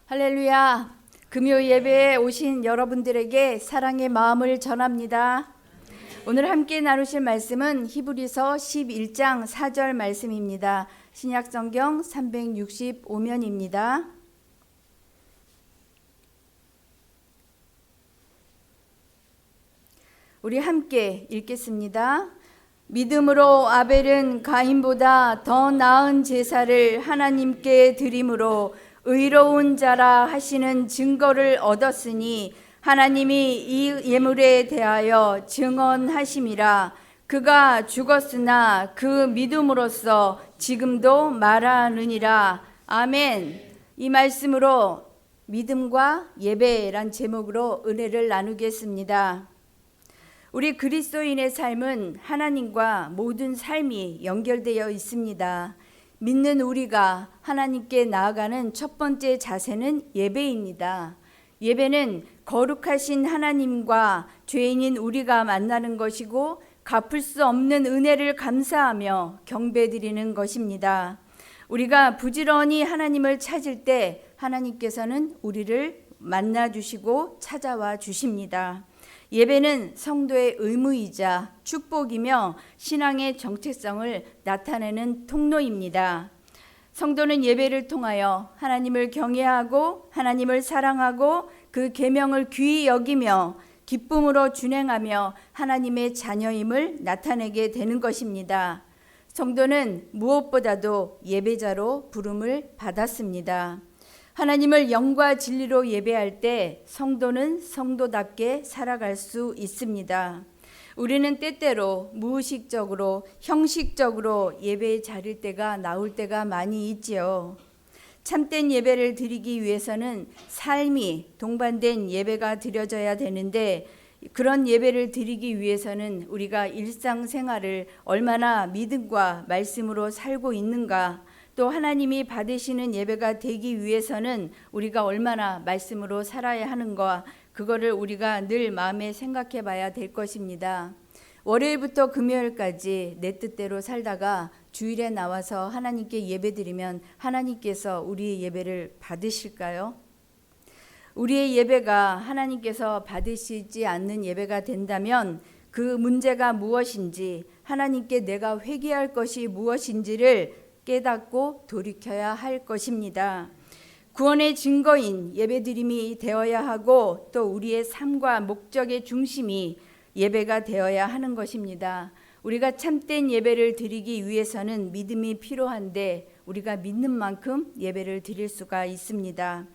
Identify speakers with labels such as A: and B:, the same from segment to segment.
A: 할렐루야. 금요 예배에 오신 여러분들에게 사랑의 마음을 전합니다. 오늘 함께 나누실 말씀은 히브리서 11장 4절 말씀입니다. 신약성경 365면입니다. 우리 함께 읽겠습니다. 믿음으로 아벨은 가인보다 더 나은 제사를 하나님께 드림으로 의로운 자라 하시는 증거를 얻었으니 하나님이 이 예물에 대하여 증언하심이라. 그가 죽었으나 그 믿음으로써 지금도 말하느니라. 아멘. 이 말씀으로 믿음과 예배란 제목으로 은혜를 나누겠습니다. 우리 그리스도인의 삶은 하나님과 모든 삶이 연결되어 있습니다. 믿는 우리가 하나님께 나아가는 첫 번째 자세는 예배입니다. 예배는 거룩하신 하나님과 죄인인 우리가 만나는 것이고 갚을 수 없는 은혜를 감사하며 경배드리는 것입니다. 우리가 부지런히 하나님을 찾을 때 하나님께서는 우리를 만나주시고 찾아와 주십니다. 예배는 성도의 의무이자 축복이며 신앙의 정체성을 나타내는 통로입니다. 성도는 예배를 통하여 하나님을 경외하고 하나님을 사랑하고 그 계명을 귀히 여기며 기쁨으로 준행하며 하나님의 자녀임을 나타내게 되는 것입니다. 성도는 무엇보다도 예배자로 부름을 받았습니다. 하나님을 영과 진리로 예배할 때 성도는 성도답게 살아갈 수 있습니다. 우리는 때때로 무의식적으로 형식적으로 예배에 자릴 때가 나올 때가 많이 있지요. 참된 예배를 드리기 위해서는 삶이 동반된 예배가 드려져야 되는데 그런 예배를 드리기 위해서는 우리가 일상생활을 얼마나 믿음과 말씀으로 살고 있는가, 또 하나님이 받으시는 예배가 되기 위해서는 우리가 얼마나 말씀으로 살아야 하는가, 그거를 우리가 늘 마음에 생각해 봐야 될 것입니다. 월요일부터 금요일까지 내 뜻대로 살다가 주일에 나와서 하나님께 예배드리면 하나님께서 우리의 예배를 받으실까요? 우리의 예배가 하나님께서 받으시지 않는 예배가 된다면 그 문제가 무엇인지, 하나님께 내가 회개할 것이 무엇인지를 깨닫고 돌이켜야 할 것입니다. 구원의 증거인 예배드림이 되어야 하고 또 우리의 삶과 목적의 중심이 예배가 되어야 하는 것입니다. 우리가 참된 예배를 드리기 위해서는 믿음이 필요한데 우리가 믿는 만큼 예배를 드릴 수가 있습니다.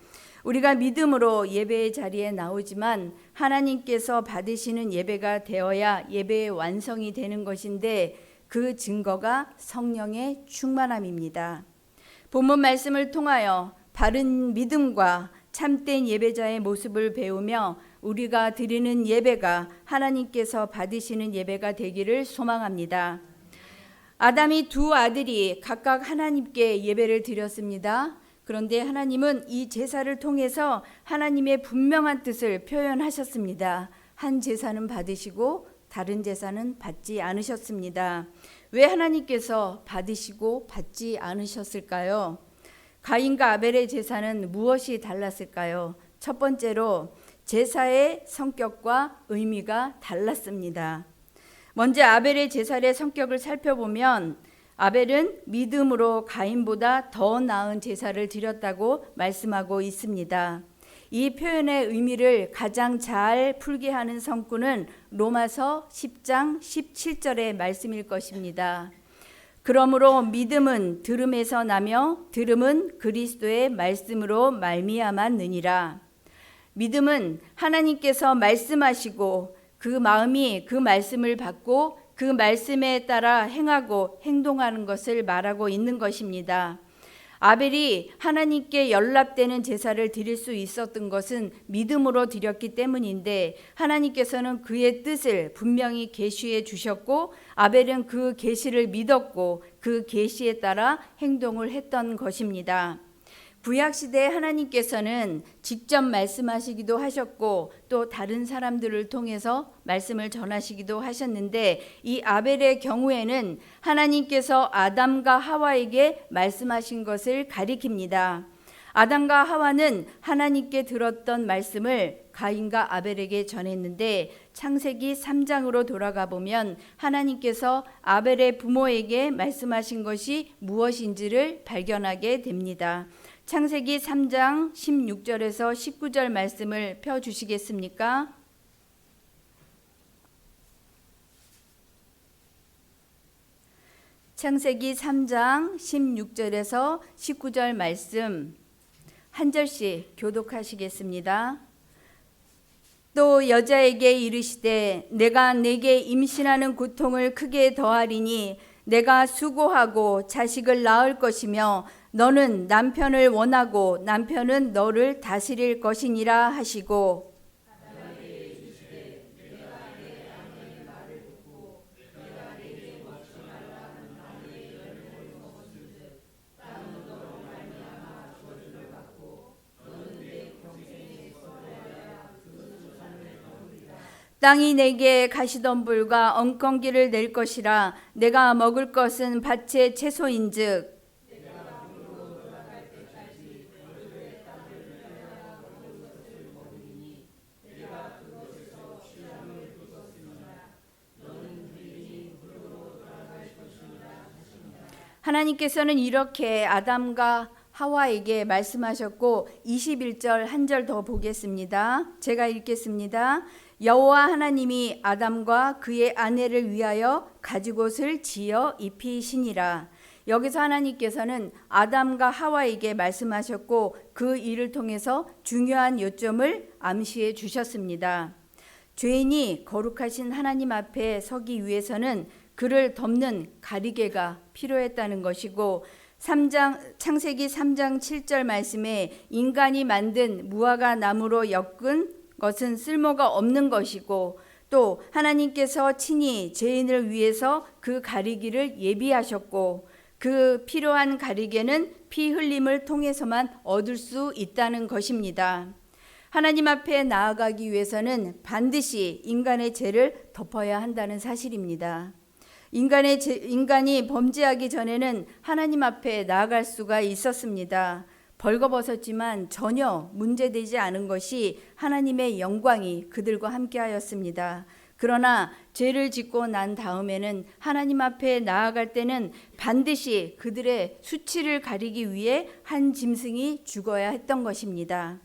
A: 우리가 믿음으로 예배의 자리에 나오지만 하나님께서 받으시는 예배가 되어야 예배의 완성이 되는 것인데 그 증거가 성령의 충만함입니다. 본문 말씀을 통하여 바른 믿음과 참된 예배자의 모습을 배우며 우리가 드리는 예배가 하나님께서 받으시는 예배가 되기를 소망합니다. 아담이 두 아들이 각각 하나님께 예배를 드렸습니다. 그런데 하나님은 이 제사를 통해서 하나님의 분명한 뜻을 표현하셨습니다. 한 제사는 받으시고 다른 제사는 받지 않으셨습니다. 왜 하나님께서 받으시고 받지 않으셨을까요? 가인과 아벨의 제사는 무엇이 달랐을까요? 첫 번째로 제사의 성격과 의미가 달랐습니다. 먼저 아벨의 제사의 성격을 살펴보면 아벨은 믿음으로 가인보다 더 나은 제사를 드렸다고 말씀하고 있습니다. 이 표현의 의미를 가장 잘 풀게 하는 성구는 로마서 10장 17절의 말씀일 것입니다. 그러므로 믿음은 들음에서 나며 들음은 그리스도의 말씀으로 말미암았느니라. 믿음은 하나님께서 말씀하시고 그 마음이 그 말씀을 받고 그 말씀에 따라 행하고 행동하는 것을 말하고 있는 것입니다. 아벨이 하나님께 연락되는 제사를 드릴 수 있었던 것은 믿음으로 드렸기 때문인데 하나님께서는 그의 뜻을 분명히 계시해 주셨고 아벨은 그 계시를 믿었고 그 계시에 따라 행동을 했던 것입니다. 구약시대에 하나님께서는 직접 말씀하시기도 하셨고 또 다른 사람들을 통해서 말씀을 전하시기도 하셨는데 이 아벨의 경우에는 하나님께서 아담과 하와에게 말씀하신 것을 가리킵니다. 아담과 하와는 하나님께 들었던 말씀을 가인과 아벨에게 전했는데 창세기 3장으로 돌아가 보면 하나님께서 아벨의 부모에게 말씀하신 것이 무엇인지를 발견하게 됩니다. 창세기 3장 16절에서 19절 말씀을 펴주시겠습니까? 창세기 3장 16절에서 19절 말씀 한 절씩 교독하시겠습니다. 또 여자에게 이르시되 내가 네게 임신하는 고통을 크게 더하리니 내가 수고하고 자식을 낳을 것이며 너는 남편을 원하고 남편은 너를 다스릴 것이니라 하시고 땅이 내게 가시덤불과 엉겅기를 낼 것이라. 내가 먹을 것은 밭의 채소인즉 하나님께서는 이렇게 아담과 하와에게 말씀하셨고 21절 한 절 더 보겠습니다. 제가 읽겠습니다. 여호와 하나님이 아담과 그의 아내를 위하여 가죽옷을 지어 입히시니라. 여기서 하나님께서는 아담과 하와에게 말씀하셨고 그 일을 통해서 중요한 요점을 암시해 주셨습니다. 죄인이 거룩하신 하나님 앞에 서기 위해서는 그를 덮는 가리개가 필요했다는 것이고 창세기 3장 7절 말씀에 인간이 만든 무화과 나무로 엮은 것은 쓸모가 없는 것이고 또 하나님께서 친히 죄인을 위해서 그 가리기를 예비하셨고 그 필요한 가리개는 피 흘림을 통해서만 얻을 수 있다는 것입니다. 하나님 앞에 나아가기 위해서는 반드시 인간의 죄를 덮어야 한다는 사실입니다. 인간이 범죄하기 전에는 하나님 앞에 나아갈 수가 있었습니다. 벌거벗었지만 전혀 문제되지 않은 것이 하나님의 영광이 그들과 함께하였습니다. 그러나 죄를 짓고 난 다음에는 하나님 앞에 나아갈 때는 반드시 그들의 수치를 가리기 위해 한 짐승이 죽어야 했던 것입니다.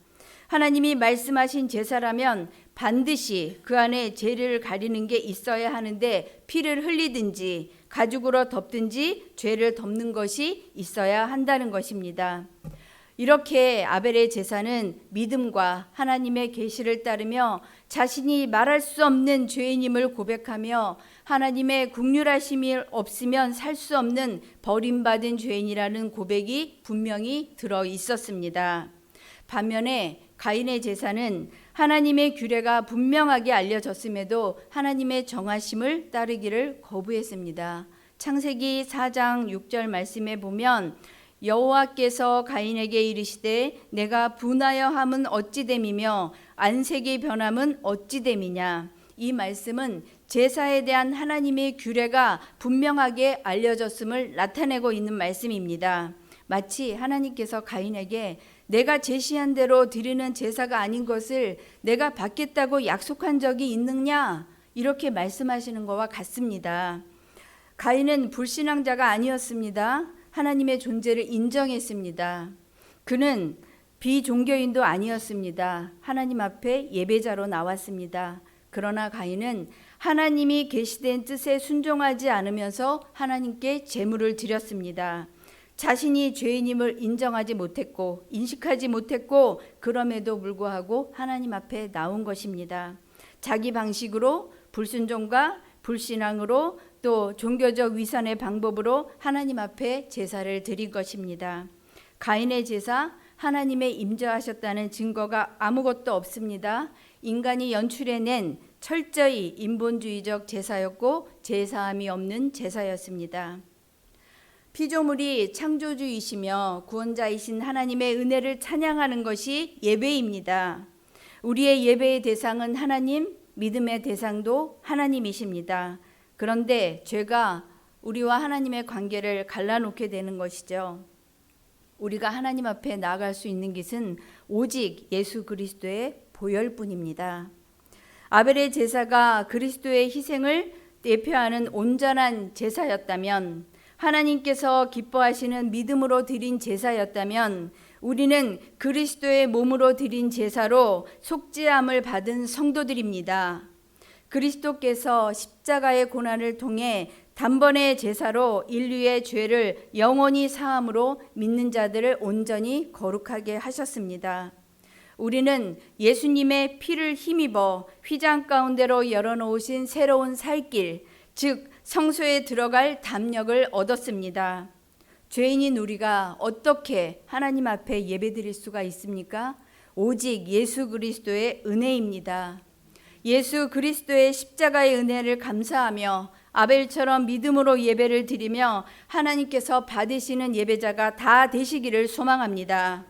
A: 하나님이 말씀하신 제사라면 반드시 그 안에 죄를 가리는 게 있어야 하는데 피를 흘리든지 가죽으로 덮든지 죄를 덮는 것이 있어야 한다는 것입니다. 이렇게 아벨의 제사는 믿음과 하나님의 계시를 따르며 자신이 말할 수 없는 죄인임을 고백하며 하나님의 긍휼하심이 없으면 살 수 없는 버림받은 죄인이라는 고백이 분명히 들어 있었습니다. 반면에 가인의 제사는 하나님의 규례가 분명하게 알려졌음에도 하나님의 정하심을 따르기를 거부했습니다. 창세기 4장 6절 말씀에 보면 여호와께서 가인에게 이르시되 내가 분하여 함은 어찌 됨이며 안색이 변함은 어찌 됨이냐. 이 말씀은 제사에 대한 하나님의 규례가 분명하게 알려졌음을 나타내고 있는 말씀입니다. 마치 하나님께서 가인에게 내가 제시한 대로 드리는 제사가 아닌 것을 내가 받겠다고 약속한 적이 있느냐 이렇게 말씀하시는 것과 같습니다. 가인은 불신앙자가 아니었습니다. 하나님의 존재를 인정했습니다. 그는 비종교인도 아니었습니다. 하나님 앞에 예배자로 나왔습니다. 그러나 가인은 하나님이 계시된 뜻에 순종하지 않으면서 하나님께 제물을 드렸습니다. 자신이 죄인임을 인정하지 못했고 인식하지 못했고 그럼에도 불구하고 하나님 앞에 나온 것입니다. 자기 방식으로 불순종과 불신앙으로 또 종교적 위선의 방법으로 하나님 앞에 제사를 드린 것입니다. 가인의 제사 하나님의 임재하셨다는 증거가 아무것도 없습니다. 인간이 연출해낸 철저히 인본주의적 제사였고 제사함이 없는 제사였습니다. 피조물이 창조주이시며 구원자이신 하나님의 은혜를 찬양하는 것이 예배입니다. 우리의 예배의 대상은 하나님, 믿음의 대상도 하나님이십니다. 그런데 죄가 우리와 하나님의 관계를 갈라놓게 되는 것이죠. 우리가 하나님 앞에 나아갈 수 있는 것은 오직 예수 그리스도의 보혈뿐입니다. 아벨의 제사가 그리스도의 희생을 대표하는 온전한 제사였다면, 하나님께서 기뻐하시는 믿음으로 드린 제사였다면, 우리는 그리스도의 몸으로 드린 제사로 속죄함을 받은 성도들입니다. 그리스도께서 십자가의 고난을 통해 단번의 제사로 인류의 죄를 영원히 사함으로 믿는 자들을 온전히 거룩하게 하셨습니다. 우리는 예수님의 피를 힘입어 휘장 가운데로 열어놓으신 새로운 살길, 즉 성소에 들어갈 담력을 얻었습니다. 죄인인 우리가 어떻게 하나님 앞에 예배드릴 수가 있습니까? 오직 예수 그리스도의 은혜입니다. 예수 그리스도의 십자가의 은혜를 감사하며 아벨처럼 믿음으로 예배를 드리며 하나님께서 받으시는 예배자가 다 되시기를 소망합니다.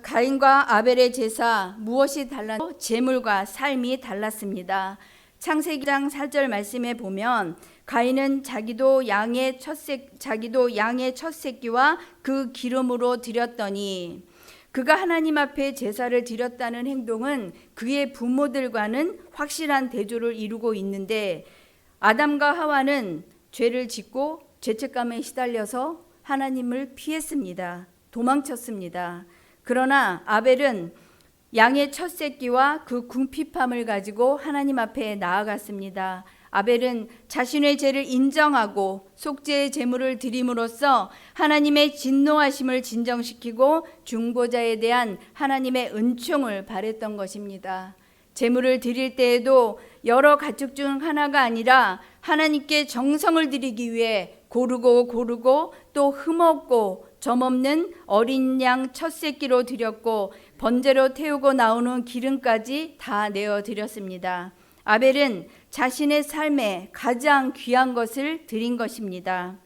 A: 가인과 아벨의 제사 무엇이 달랐고 제물과 삶이 달랐습니다. 창세기 1장 4절 말씀에 보면 가인은 자기도 양의 첫 새끼와 그 기름으로 드렸더니, 그가 하나님 앞에 제사를 드렸다는 행동은 그의 부모들과는 확실한 대조를 이루고 있는데, 아담과 하와는 죄를 짓고 죄책감에 시달려서 하나님을 피했습니다. 도망쳤습니다. 그러나 아벨은 양의 첫 새끼와 그 궁핍함을 가지고 하나님 앞에 나아갔습니다. 아벨은 자신의 죄를 인정하고 속죄의 제물을 드림으로써 하나님의 진노하심을 진정시키고 중보자에 대한 하나님의 은총을 바랬던 것입니다. 제물을 드릴 때에도 여러 가축 중 하나가 아니라 하나님께 정성을 드리기 위해 고르고 또 흠없고 점없는 어린 양 첫 새끼로 드렸고, 번제로 태우고 나오는 기름까지 다 내어 드렸습니다. 아벨은 자신의 삶에 가장 귀한 것을 드린 것입니다.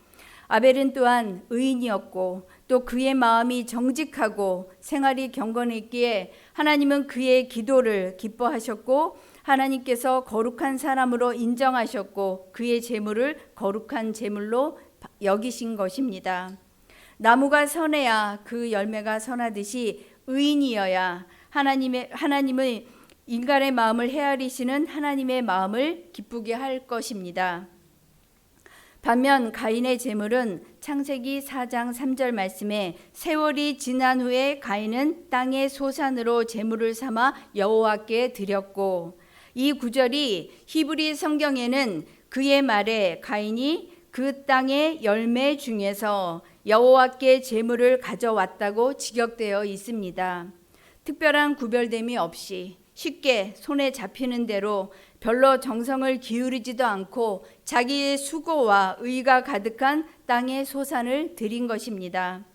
A: 아벨은 또한 의인이었고 또 그의 마음이 정직하고 생활이 경건했기에 하나님은 그의 기도를 기뻐하셨고, 하나님께서 거룩한 사람으로 인정하셨고 그의 제물을 거룩한 제물로 여기신 것입니다. 나무가 선해야 그 열매가 선하듯이 의인이어야 하나님의 인간의 마음을 헤아리시는 하나님의 마음을 기쁘게 할 것입니다. 반면 가인의 제물은 창세기 4장 3절 말씀에 세월이 지난 후에 가인은 땅의 소산으로 제물을 삼아 여호와께 드렸고, 이 구절이 히브리 성경에는 그의 말에 가인이 그 땅의 열매 중에서 여호와께 제물을 가져왔다고 직역되어 있습니다. 특별한 구별됨이 없이 쉽게 손에 잡히는 대로 별로 정성을 기울이지도 않고 자기의 수고와 의가 가득한 땅의 소산을 드린 것입니다.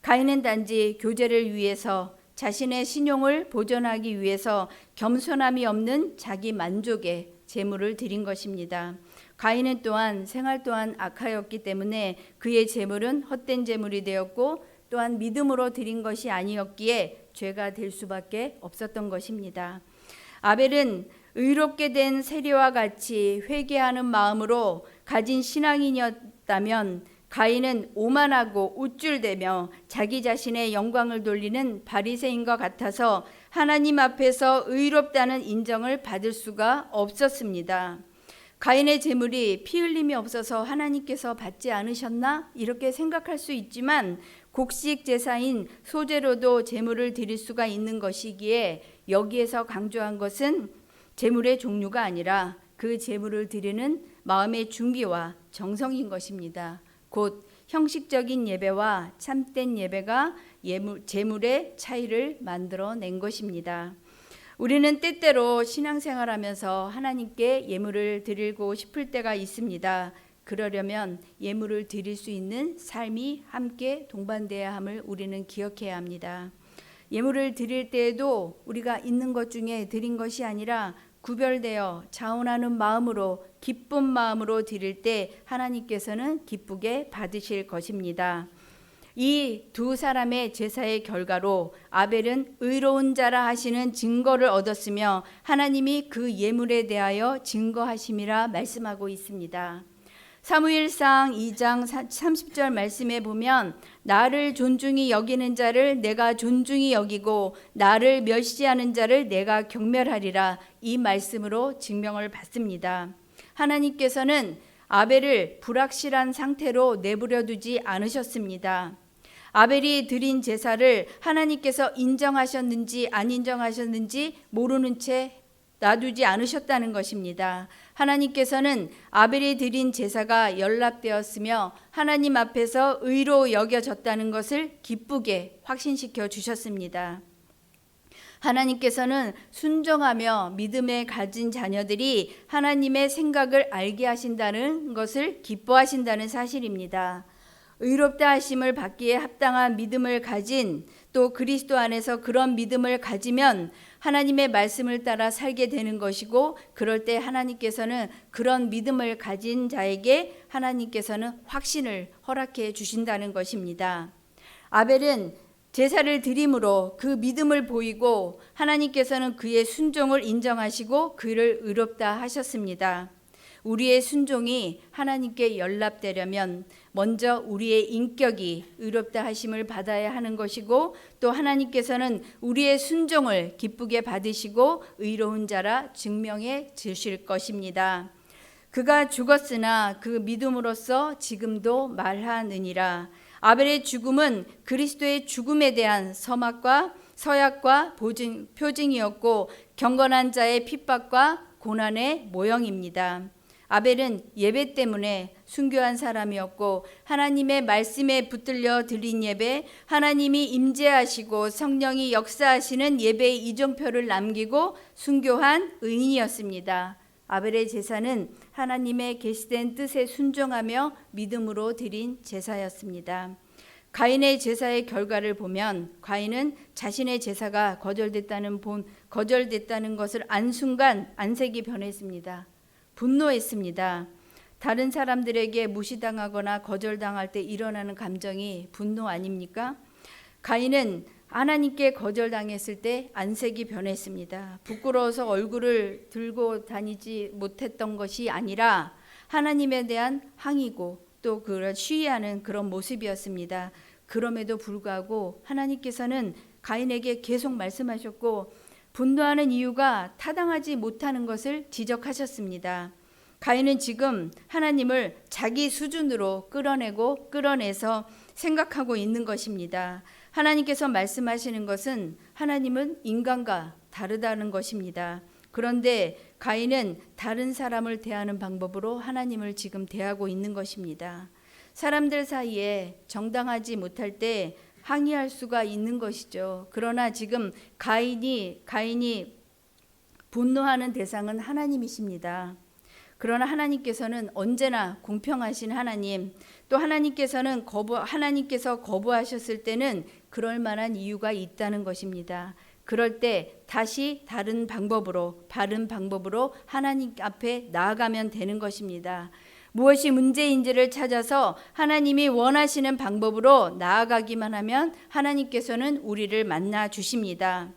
A: 가인은 단지 교제를 위해서, 자신의 신용을 보존하기 위해서 겸손함이 없는 자기 만족에 제물을 드린 것입니다. 가인은 또한 생활 또한 악하였기 때문에 그의 제물은 헛된 제물이 되었고, 또한 믿음으로 드린 것이 아니었기에 죄가 될 수밖에 없었던 것입니다. 아벨은 의롭게 된 세리와 같이 회개하는 마음으로 가진 신앙인이었다면, 가인은 오만하고 우쭐대며 자기 자신의 영광을 돌리는 바리새인과 같아서 하나님 앞에서 의롭다는 인정을 받을 수가 없었습니다. 가인의 제물이 피 흘림이 없어서 하나님께서 받지 않으셨나? 이렇게 생각할 수 있지만 곡식 제사인 소제로도 제물을 드릴 수가 있는 것이기에 여기에서 강조한 것은 제물의 종류가 아니라 그 제물을 드리는 마음의 준비와 정성인 것입니다. 곧 형식적인 예배와 참된 예배가 제물의 차이를 만들어낸 것입니다. 우리는 때때로 신앙생활하면서 하나님께 예물을 드리고 싶을 때가 있습니다. 그러려면 예물을 드릴 수 있는 삶이 함께 동반되어야 함을 우리는 기억해야 합니다. 예물을 드릴 때에도 우리가 있는 것 중에 드린 것이 아니라 구별되어 자원하는 마음으로, 기쁜 마음으로 드릴 때 하나님께서는 기쁘게 받으실 것입니다. 이 두 사람의 제사의 결과로 아벨은 의로운 자라 하시는 증거를 얻었으며 하나님이 그 예물에 대하여 증거하심이라 말씀하고 있습니다. 사무엘상 2장 30절 말씀에 보면 나를 존중히 여기는 자를 내가 존중히 여기고 나를 멸시하는 자를 내가 경멸하리라, 이 말씀으로 증명을 받습니다. 하나님께서는 아벨을 불확실한 상태로 내버려 두지 않으셨습니다. 아벨이 드린 제사를 하나님께서 인정하셨는지 안 인정하셨는지 모르는 채 놔두지 않으셨다는 것입니다. 하나님께서는 아벨이 드린 제사가 연락되었으며 하나님 앞에서 의로 여겨졌다는 것을 기쁘게 확신시켜 주셨습니다. 하나님께서는 순종하며 믿음에 가진 자녀들이 하나님의 생각을 알게 하신다는 것을 기뻐하신다는 사실입니다. 의롭다 하심을 받기에 합당한 믿음을 가진, 또 그리스도 안에서 그런 믿음을 가지면 하나님의 말씀을 따라 살게 되는 것이고, 그럴 때 하나님께서는 그런 믿음을 가진 자에게 하나님께서는 확신을 허락해 주신다는 것입니다. 아벨은 제사를 드림으로 그 믿음을 보이고 하나님께서는 그의 순종을 인정하시고 그를 의롭다 하셨습니다. 우리의 순종이 하나님께 연락되려면 먼저 우리의 인격이 의롭다 하심을 받아야 하는 것이고, 또 하나님께서는 우리의 순종을 기쁘게 받으시고 의로운 자라 증명해 주실 것입니다. 그가 죽었으나 그 믿음으로써 지금도 말하느니라. 아벨의 죽음은 그리스도의 죽음에 대한 서약과 표징이었고 경건한 자의 핍박과 고난의 모형입니다. 아벨은 예배 때문에 순교한 사람이었고 하나님의 말씀에 붙들려 드린 예배, 하나님이 임재하시고 성령이 역사하시는 예배의 이정표를 남기고 순교한 의인이었습니다. 아벨의 제사는 하나님의 계시된 뜻에 순종하며 믿음으로 드린 제사였습니다. 가인의 제사의 결과를 보면 가인은 자신의 제사가 거절됐다는 것을 안 순간 안색이 변했습니다. 분노했습니다. 다른 사람들에게 무시당하거나 거절당할 때 일어나는 감정이 분노 아닙니까? 가인은 하나님께 거절당했을 때 안색이 변했습니다. 부끄러워서 얼굴을 들고 다니지 못했던 것이 아니라 하나님에 대한 항의고 또 그걸 시위하는 그런 모습이었습니다. 그럼에도 불구하고 하나님께서는 가인에게 계속 말씀하셨고 분노하는 이유가 타당하지 못하는 것을 지적하셨습니다. 가인은 지금 하나님을 자기 수준으로 끌어내서 생각하고 있는 것입니다. 하나님께서 말씀하시는 것은 하나님은 인간과 다르다는 것입니다. 그런데 가인은 다른 사람을 대하는 방법으로 하나님을 지금 대하고 있는 것입니다. 사람들 사이에 정당하지 못할 때 항의할 수가 있는 것이죠. 그러나 지금 가인이 분노하는 대상은 하나님이십니다. 그러나 하나님께서는 언제나 공평하신 하나님, 또 하나님께서 거부하셨을 때는 그럴 만한 이유가 있다는 것입니다. 그럴 때 다시 바른 방법으로 하나님 앞에 나아가면 되는 것입니다. 무엇이 문제인지를 찾아서 하나님이 원하시는 방법으로 나아가기만 하면 하나님께서는 우리를 만나 주십니다.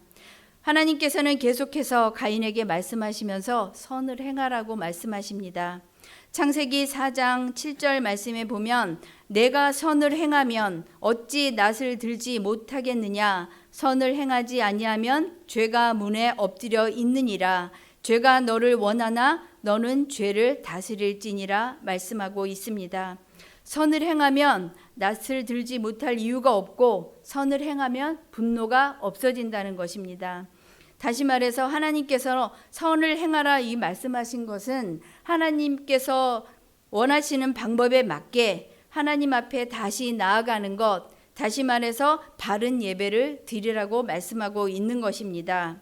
A: 하나님께서는 계속해서 가인에게 말씀하시면서 선을 행하라고 말씀하십니다. 창세기 4장 7절 말씀에 보면 내가 선을 행하면 어찌 낯을 들지 못하겠느냐, 선을 행하지 아니하면 죄가 문에 엎드려 있느니라. 죄가 너를 원하나 너는 죄를 다스릴지니라 말씀하고 있습니다. 선을 행하면 낯을 들지 못할 이유가 없고 선을 행하면 분노가 없어진다는 것입니다. 다시 말해서 하나님께서 선을 행하라 이 말씀하신 것은 하나님께서 원하시는 방법에 맞게 하나님 앞에 다시 나아가는 것, 다시 말해서 바른 예배를 드리라고 말씀하고 있는 것입니다.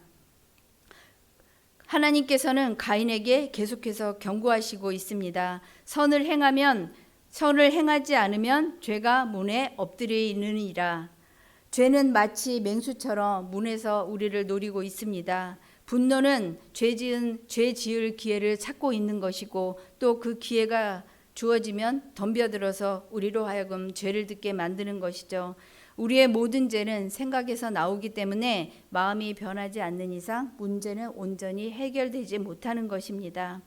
A: 하나님께서는 가인에게 계속해서 경고하시고 있습니다. 선을 행하지 않으면 죄가 문에 엎드리느니라. 죄는 마치 맹수처럼 문에서 우리를 노리고 있습니다. 분노는 죄 지을 기회를 찾고 있는 것이고 또 그 기회가 주어지면 덤벼들어서 우리로 하여금 죄를 짓게 만드는 것이죠. 우리의 모든 죄는 생각에서 나오기 때문에 마음이 변하지 않는 이상 문제는 온전히 해결되지 못하는 것입니다.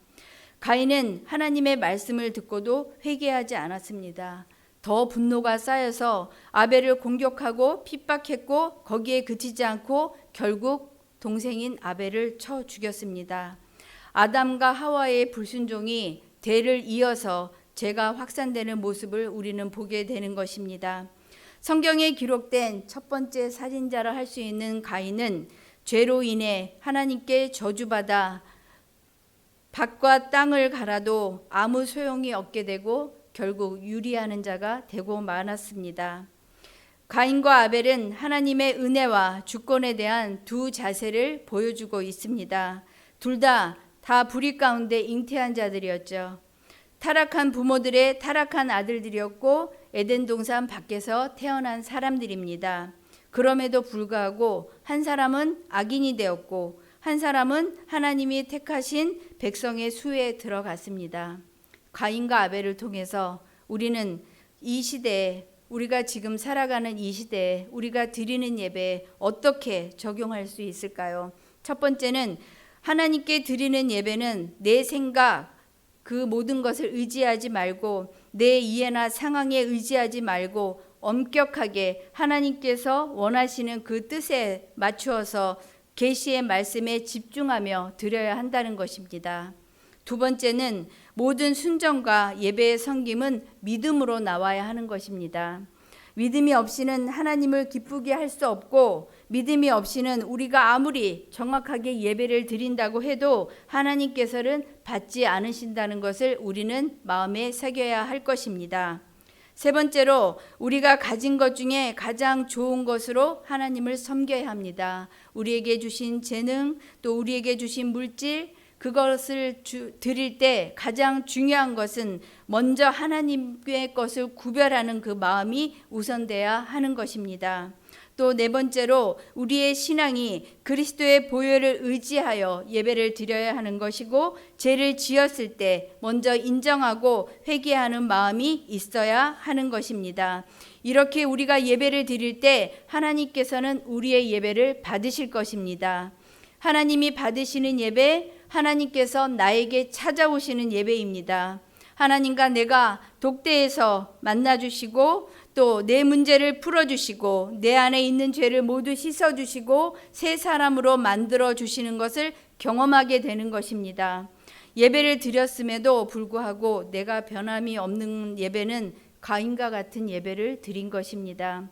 A: 가인은 하나님의 말씀을 듣고도 회개하지 않았습니다. 더 분노가 쌓여서 아벨을 공격하고 핍박했고 거기에 그치지 않고 결국 동생인 아벨을 쳐 죽였습니다. 아담과 하와의 불순종이 대를 이어서 죄가 확산되는 모습을 우리는 보게 되는 것입니다. 성경에 기록된 첫 번째 살인자라 할 수 있는 가인은 죄로 인해 하나님께 저주받아 밭과 땅을 갈아도 아무 소용이 없게 되고 결국 유리하는 자가 되고 말았습니다. 가인과 아벨은 하나님의 은혜와 주권에 대한 두 자세를 보여주고 있습니다. 둘 다 불의 가운데 잉태한 자들이었죠. 타락한 부모들의 타락한 아들들이었고 에덴 동산 밖에서 태어난 사람들입니다. 그럼에도 불구하고 한 사람은 악인이 되었고 한 사람은 하나님이 택하신 백성의 수에 들어갔습니다. 가인과 아벨을 통해서 우리는 이 시대에, 우리가 지금 살아가는 이 시대에 우리가 드리는 예배에 어떻게 적용할 수 있을까요? 첫 번째는 하나님께 드리는 예배는 내 생각, 그 모든 것을 의지하지 말고 내 이해나 상황에 의지하지 말고 엄격하게 하나님께서 원하시는 그 뜻에 맞추어서 계시의 말씀에 집중하며 드려야 한다는 것입니다. 두 번째는 모든 순종과 예배의 섬김은 믿음으로 나와야 하는 것입니다. 믿음이 없이는 하나님을 기쁘게 할 수 없고 믿음이 없이는 우리가 아무리 정확하게 예배를 드린다고 해도 하나님께서는 받지 않으신다는 것을 우리는 마음에 새겨야 할 것입니다. 세 번째로 우리가 가진 것 중에 가장 좋은 것으로 하나님을 섬겨야 합니다. 우리에게 주신 재능, 또 우리에게 주신 물질, 그것을 드릴 때 가장 중요한 것은 먼저 하나님의 것을 구별하는 그 마음이 우선돼야 하는 것입니다. 또 네 번째로 우리의 신앙이 그리스도의 보혈을 의지하여 예배를 드려야 하는 것이고 죄를 지었을 때 먼저 인정하고 회개하는 마음이 있어야 하는 것입니다. 이렇게 우리가 예배를 드릴 때 하나님께서는 우리의 예배를 받으실 것입니다. 하나님이 받으시는 예배, 하나님께서 나에게 찾아오시는 예배입니다. 하나님과 내가 독대에서 만나주시고 또 내 문제를 풀어주시고 내 안에 있는 죄를 모두 씻어주시고 새 사람으로 만들어주시는 것을 경험하게 되는 것입니다. 예배를 드렸음에도 불구하고 내가 변함이 없는 예배는 가인과 같은 예배를 드린 것입니다.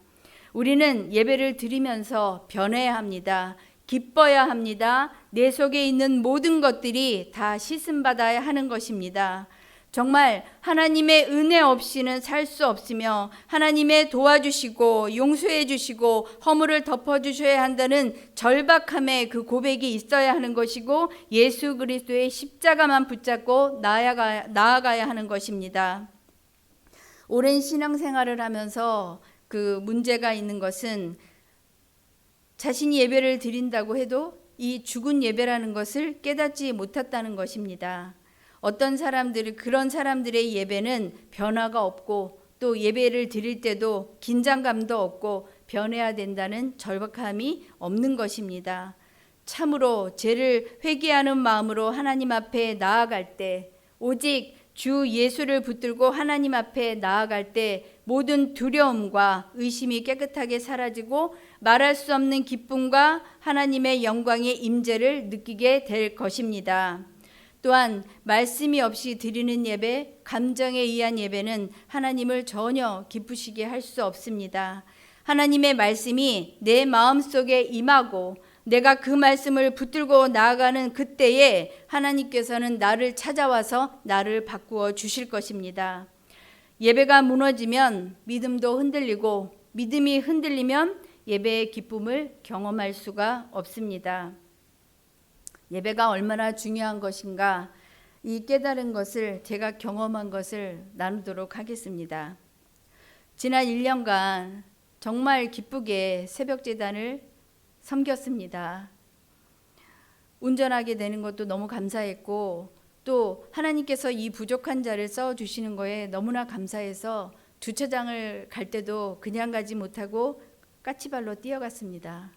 A: 우리는 예배를 드리면서 변해야 합니다. 기뻐야 합니다. 내 속에 있는 모든 것들이 다 씻음받아야 하는 것입니다. 정말 하나님의 은혜 없이는 살 수 없으며 하나님의 도와주시고 용서해 주시고 허물을 덮어주셔야 한다는 절박함의 그 고백이 있어야 하는 것이고 예수 그리스도의 십자가만 붙잡고 나아가야 하는 것입니다. 오랜 신앙생활을 하면서 그 문제가 있는 것은 자신이 예배를 드린다고 해도 이 죽은 예배라는 것을 깨닫지 못했다는 것입니다. 어떤 사람들이 그런 사람들의 예배는 변화가 없고 또 예배를 드릴 때도 긴장감도 없고 변해야 된다는 절박함이 없는 것입니다. 참으로 죄를 회개하는 마음으로 하나님 앞에 나아갈 때 오직 주 예수를 붙들고 하나님 앞에 나아갈 때 모든 두려움과 의심이 깨끗하게 사라지고 말할 수 없는 기쁨과 하나님의 영광의 임재를 느끼게 될 것입니다. 또한 말씀이 없이 드리는 예배, 감정에 의한 예배는 하나님을 전혀 기쁘시게 할 수 없습니다. 하나님의 말씀이 내 마음속에 임하고 내가 그 말씀을 붙들고 나아가는 그때에 하나님께서는 나를 찾아와서 나를 바꾸어 주실 것입니다. 예배가 무너지면 믿음도 흔들리고 믿음이 흔들리면 예배의 기쁨을 경험할 수가 없습니다. 예배가 얼마나 중요한 것인가 이 깨달은 것을 제가 경험한 것을 나누도록 하겠습니다. 지난 1년간 정말 기쁘게 새벽제단을 섬겼습니다. 운전하게 되는 것도 너무 감사했고 또 하나님께서 이 부족한 자를 써주시는 거에 너무나 감사해서 주차장을 갈 때도 그냥 가지 못하고 까치발로 뛰어갔습니다.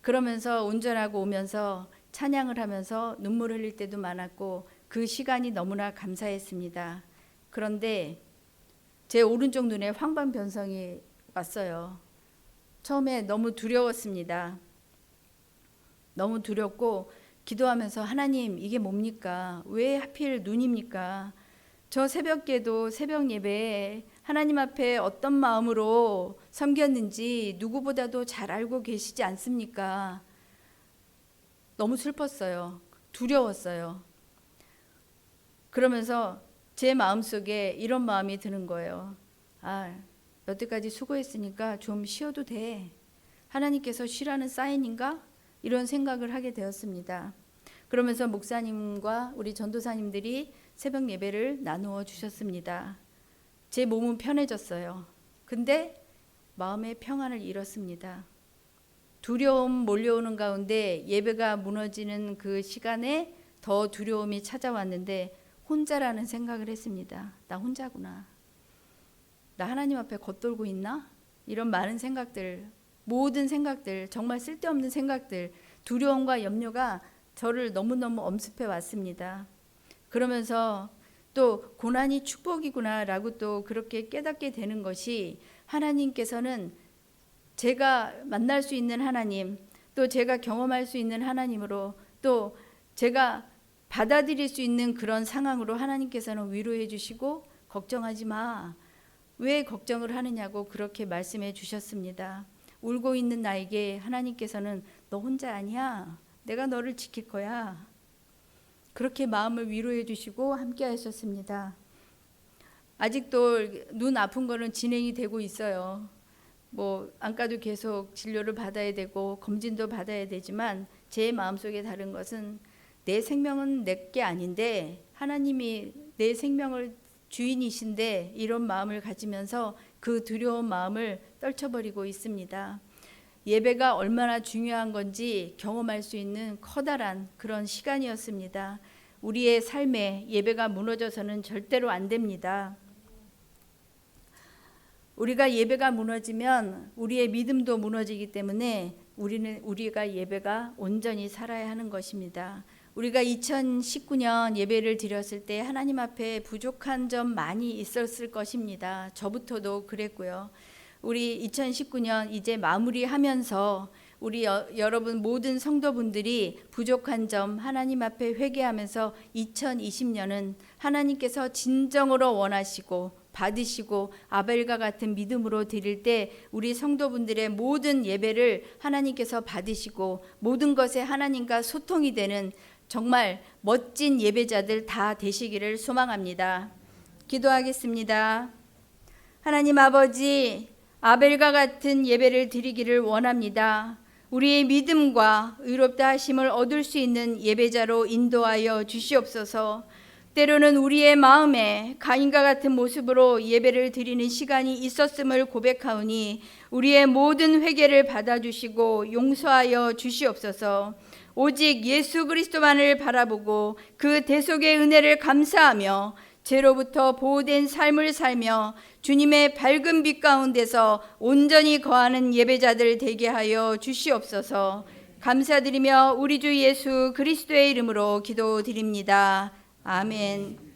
A: 그러면서 운전하고 오면서 찬양을 하면서 눈물 흘릴 때도 많았고 그 시간이 너무나 감사했습니다. 그런데 제 오른쪽 눈에 황반변성이 왔어요. 처음에 너무 두려웠습니다. 너무 두렵고 기도하면서 하나님 이게 뭡니까? 왜 하필 눈입니까? 저 새벽에도 새벽 예배에 하나님 앞에 어떤 마음으로 섬겼는지 누구보다도 잘 알고 계시지 않습니까? 너무 슬펐어요. 두려웠어요. 그러면서 제 마음속에 이런 마음이 드는 거예요. 여태까지 수고했으니까 좀 쉬어도 돼. 하나님께서 쉬라는 사인인가? 이런 생각을 하게 되었습니다. 그러면서 목사님과 우리 전도사님들이 새벽 예배를 나누어 주셨습니다. 제 몸은 편해졌어요. 근데 마음의 평안을 잃었습니다. 두려움 몰려오는 가운데 예배가 무너지는 그 시간에 더 두려움이 찾아왔는데 혼자라는 생각을 했습니다. 나 혼자구나. 나 하나님 앞에 겉돌고 있나? 이런 많은 생각들, 모든 생각들, 정말 쓸데없는 생각들, 두려움과 염려가 저를 너무너무 엄습해 왔습니다. 그러면서 또 고난이 축복이구나라고 또 그렇게 깨닫게 되는 것이 하나님께서는 제가 만날 수 있는 하나님, 또 제가 경험할 수 있는 하나님으로, 또 제가 받아들일 수 있는 그런 상황으로 하나님께서는 위로해 주시고 걱정하지 마. 왜 걱정을 하느냐고 그렇게 말씀해 주셨습니다. 울고 있는 나에게 하나님께서는 너 혼자 아니야. 내가 너를 지킬 거야. 그렇게 마음을 위로해 주시고 함께 하셨습니다. 아직도 눈 아픈 거는 진행이 되고 있어요. 안과도 계속 진료를 받아야 되고 검진도 받아야 되지만 제 마음속에 다른 것은 내 생명은 내 게 아닌데 하나님이 내 생명을 주인이신데 이런 마음을 가지면서 그 두려운 마음을 떨쳐버리고 있습니다. 예배가 얼마나 중요한 건지 경험할 수 있는 커다란 그런 시간이었습니다. 우리의 삶에 예배가 무너져서는 절대로 안 됩니다. 우리가 예배가 무너지면 우리의 믿음도 무너지기 때문에 우리가 예배가 온전히 살아야 하는 것입니다. 우리가 2019년 예배를 드렸을 때 하나님 앞에 부족한 점 많이 있었을 것입니다. 저부터도 그랬고요. 우리 2019년 이제 마무리하면서 우리 여러분 모든 성도분들이 부족한 점 하나님 앞에 회개하면서 2020년은 하나님께서 진정으로 원하시고 받으시고 아벨과 같은 믿음으로 드릴 때 우리 성도분들의 모든 예배를 하나님께서 받으시고 모든 것에 하나님과 소통이 되는 정말 멋진 예배자들 다 되시기를 소망합니다. 기도하겠습니다. 하나님 아버지, 아벨과 같은 예배를 드리기를 원합니다. 우리의 믿음과 의롭다 하심을 얻을 수 있는 예배자로 인도하여 주시옵소서. 때로는 우리의 마음에 가인과 같은 모습으로 예배를 드리는 시간이 있었음을 고백하오니 우리의 모든 회개를 받아주시고 용서하여 주시옵소서. 오직 예수 그리스도만을 바라보고 그 대속의 은혜를 감사하며 죄로부터 보호된 삶을 살며 주님의 밝은 빛 가운데서 온전히 거하는 예배자들 되게 하여 주시옵소서. 감사드리며 우리 주 예수 그리스도의 이름으로 기도드립니다. 아멘.